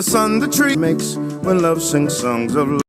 the sun the tree makes when love sings songs of love.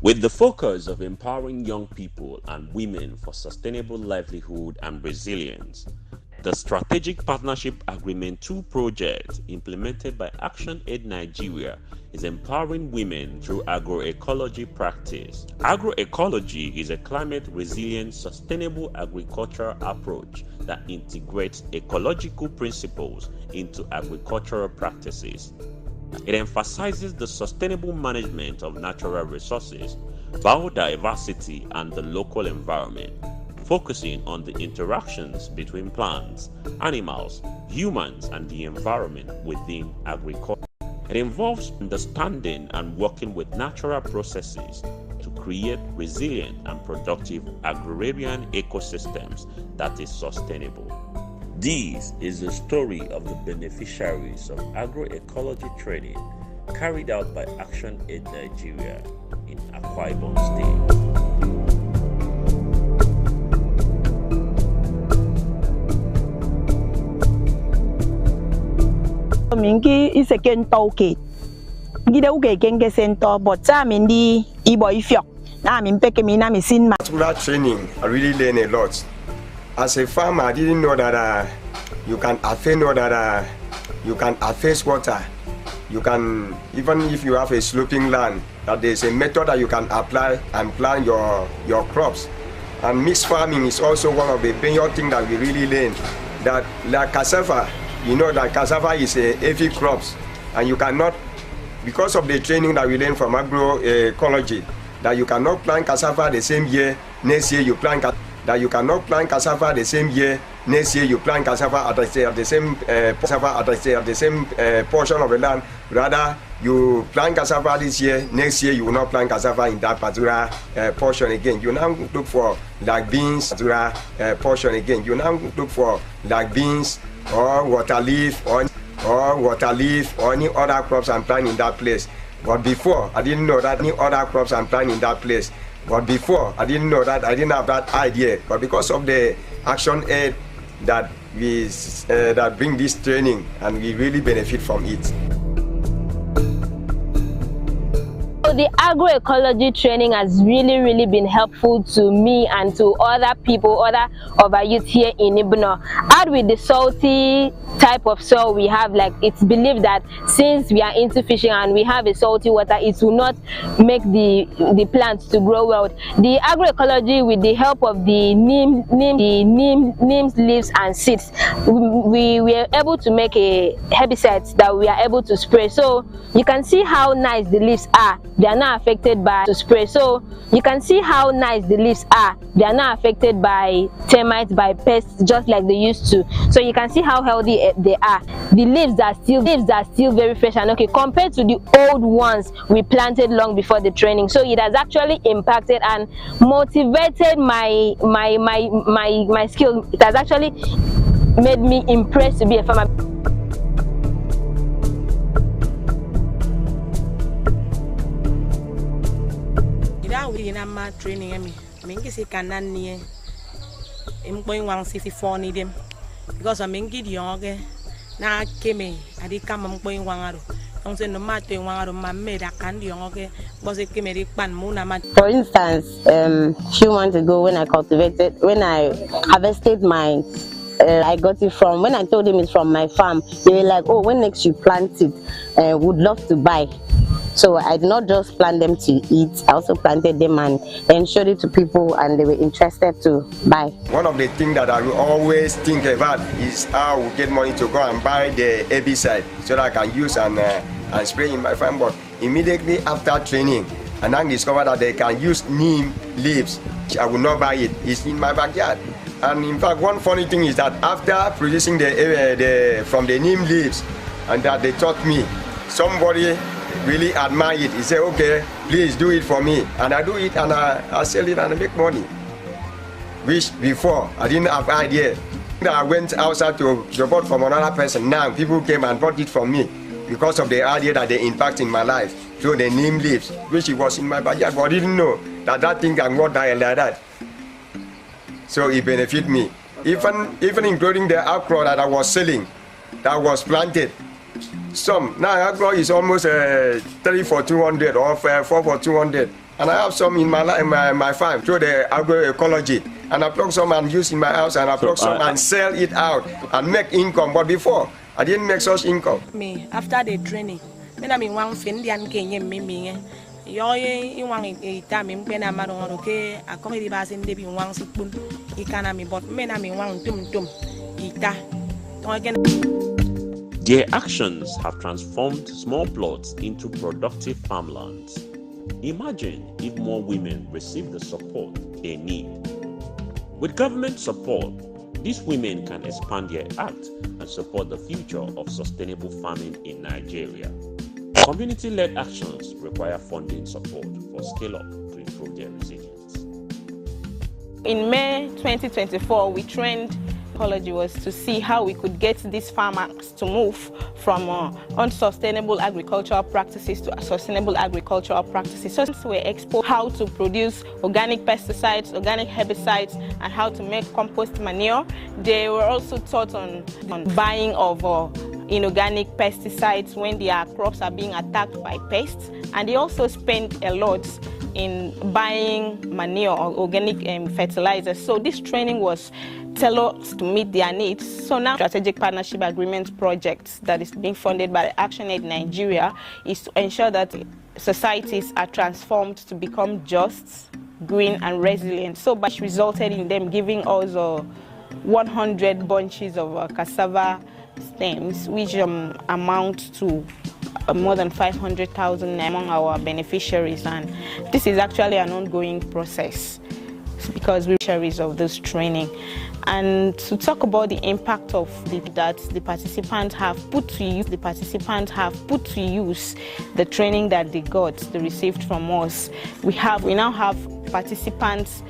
With the focus of empowering young people and women for sustainable livelihood and resilience, the Strategic Partnership Agreement 2 project implemented by Action Aid Nigeria is empowering women through agroecology practice. Agroecology is a climate-resilient, sustainable agricultural approach that integrates ecological principles into agricultural practices. It emphasizes the sustainable management of natural resources, biodiversity, and the local environment, focusing on the interactions between plants, animals, humans, and the environment within agriculture. It involves understanding and working with natural processes to create resilient and productive agrarian ecosystems that is sustainable. This is the story of the beneficiaries of agroecology training carried out by Action Aid Nigeria in AKWA IBOM State. Mingi is a kentoke. Gida uge genge center, but I'm the iboifio. Now I'm in Pekemina, Missin. That training, I really learned a lot. As a farmer, I didn't know that you can affect water. You can, even if you have a sloping land, that there's a method that you can apply and plant your crops. And mixed farming is also one of the major things that we really learn. That like cassava, you know that cassava is a heavy crops, and you cannot, because of the training that we learned from agroecology, that you cannot plant cassava the same year, next year you plant that you cannot plant cassava the same year, next year you plant cassava at the same portion of the land. Rather, you plant cassava this year, next year you will not plant cassava in that particular portion again. You now look for like beans, portion again. You now look for like beans or water leaf or any other crops and plant in that place. But before, I didn't know that any other crops and plant in that place. But before, I didn't know that, I didn't have that idea. But because of the Action Aid that bring this training, and we really benefit from it. The agroecology training has really been helpful to me and to other people, other of our youth here in Ibno. Add with the salty type of soil we have, like it's believed that since we are into fishing and we have a salty water, it will not make the plants to grow well. The agroecology, with the help of the neem leaves and seeds, we were able to make a herbicide that we are able to spray. So you can see how nice the leaves are. They are not affected by spray. So you can see how nice the leaves are. They are not affected by termites, by pests, just like they used to. So you can see how healthy they are. The leaves are still very fresh and okay compared to the old ones we planted long before the training. So it has actually impacted and motivated my skill. It has actually made me impressed to be a farmer. Training say canan near going 164 need them because I'm in young now came I did come going one don't say no matter one my maid I can't young was a chimeric pan moon. For instance, a few months ago when I harvested my I got it from, when I told them it's from my farm, they were like, oh, when next you plant it, would love to buy. So I did not just plant them to eat, I also planted them and showed it to people, and they were interested to buy. One of the things that I will always think about is how we get money to go and buy the herbicide so that I can use and spray in my farm. But immediately after training, and I discovered that they can use neem leaves. I will not buy it. It's in my backyard. And in fact, one funny thing is that after producing from the neem leaves, and that they taught me, somebody really admire it. He said, okay, please do it for me. And I do it and I sell it and I make money. Which before, I didn't have idea. I went outside to bought from another person. Now people came and bought it from me because of the idea that they impact in my life. So the neem leaves, which it was in my backyard, but I didn't know that thing can go down like that. So it benefit me. Even including the AKWA that I was selling, that was planted. Now AKWA is almost 3 for 200 or 4 for 200. and I have some in my farm through the agroecology, and I pluck some and use in my house, and I pluck some and sell it out and make income. But before, I didn't make such income. Me after the training, I mean one friend and came me. Yo in one time in Penamaro, okay, a comedy bass in the one spoon, economy, but men I mean one tum. Their actions have transformed small plots into productive farmlands. Imagine if more women receive the support they need. With government support, these women can expand their act and support the future of sustainable farming in Nigeria. Community-led actions require funding support for scale-up to improve their resilience. In May 2024, we trained Agroecology was to see how we could get these farmers to move from unsustainable agricultural practices to sustainable agricultural practices. So we exposed how to produce organic pesticides, organic herbicides, and how to make compost manure. They were also taught on buying of inorganic pesticides when their crops are being attacked by pests, and they also spend a lot in buying manure or organic fertilizers. So this training was tailored to meet their needs. So now strategic partnership agreement project that is being funded by ActionAid Nigeria is to ensure that societies are transformed to become just, green and resilient. So that resulted in them giving us 100 bunches of cassava stems, which amount to more than 500,000 among our beneficiaries, and this is actually an ongoing process because we're beneficiaries of this training. And to talk about the impact of that the participants have put to use, the training that they received from us. We now have participants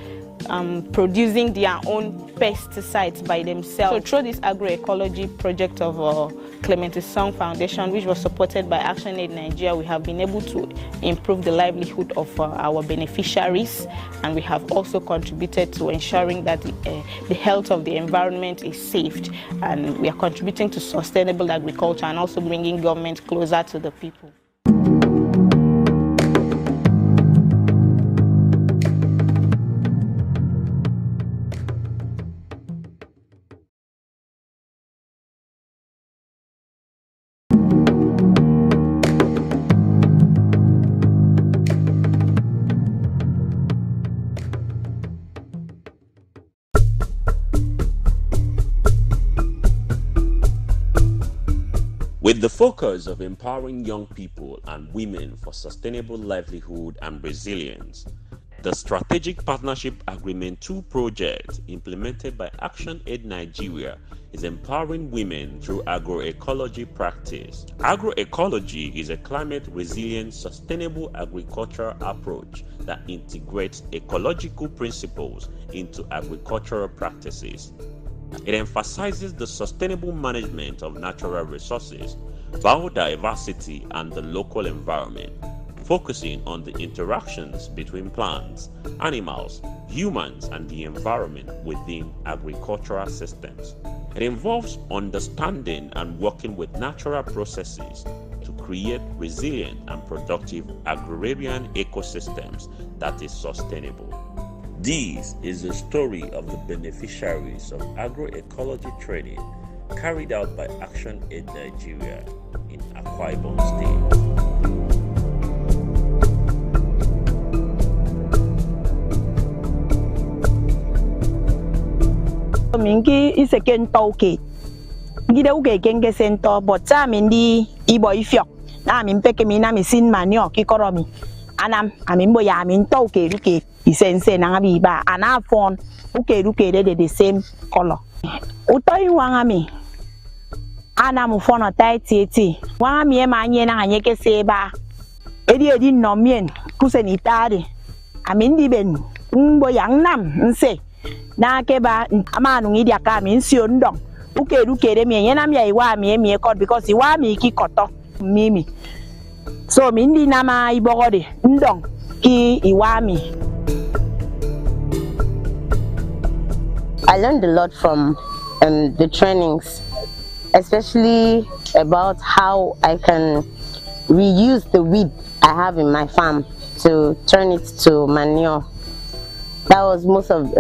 producing their own pesticides by themselves. So through this agroecology project of Clementi Song Foundation, which was supported by ActionAid Nigeria, we have been able to improve the livelihood of our beneficiaries, and we have also contributed to ensuring that the health of the environment is saved, and we are contributing to sustainable agriculture and also bringing government closer to the people. With the focus of empowering young people and women for sustainable livelihood and resilience, the Strategic Partnership Agreement 2 project implemented by ActionAid Nigeria is empowering women through agroecology practice. Agroecology is a climate-resilient, sustainable agricultural approach that integrates ecological principles into agricultural practices. It emphasizes the sustainable management of natural resources, biodiversity, and the local environment, focusing on the interactions between plants, animals, humans, and the environment within agricultural systems. It involves understanding and working with natural processes to create resilient and productive agrarian ecosystems that is sustainable. This is the story of the beneficiaries of agroecology training carried out by ActionAid Nigeria in AKWA IBOM State. Mingi is a kentoke. Gida uke kenge sento, but mindi ibo ifyo. Na min peke mina mi sin manio kikoromi. Anam amimbo ya min toke ruke. Isense na biba ana phone uke the same color. Utoyi wangami. Ana mu phone tight wangami e manye na anyeke seba. Edi no mien kuseni tade. Amindi ben mbo yang nam nse. Na keba amanu ngidi aka mi nsi ondong. Uke de mi yena mi iwa mi code because iwa mi ki koto mimi. So mindi nama ibogode ndong ki iwa mi. I learned a lot from the trainings, especially about how I can reuse the weed I have in my farm to turn it to manure. That was one of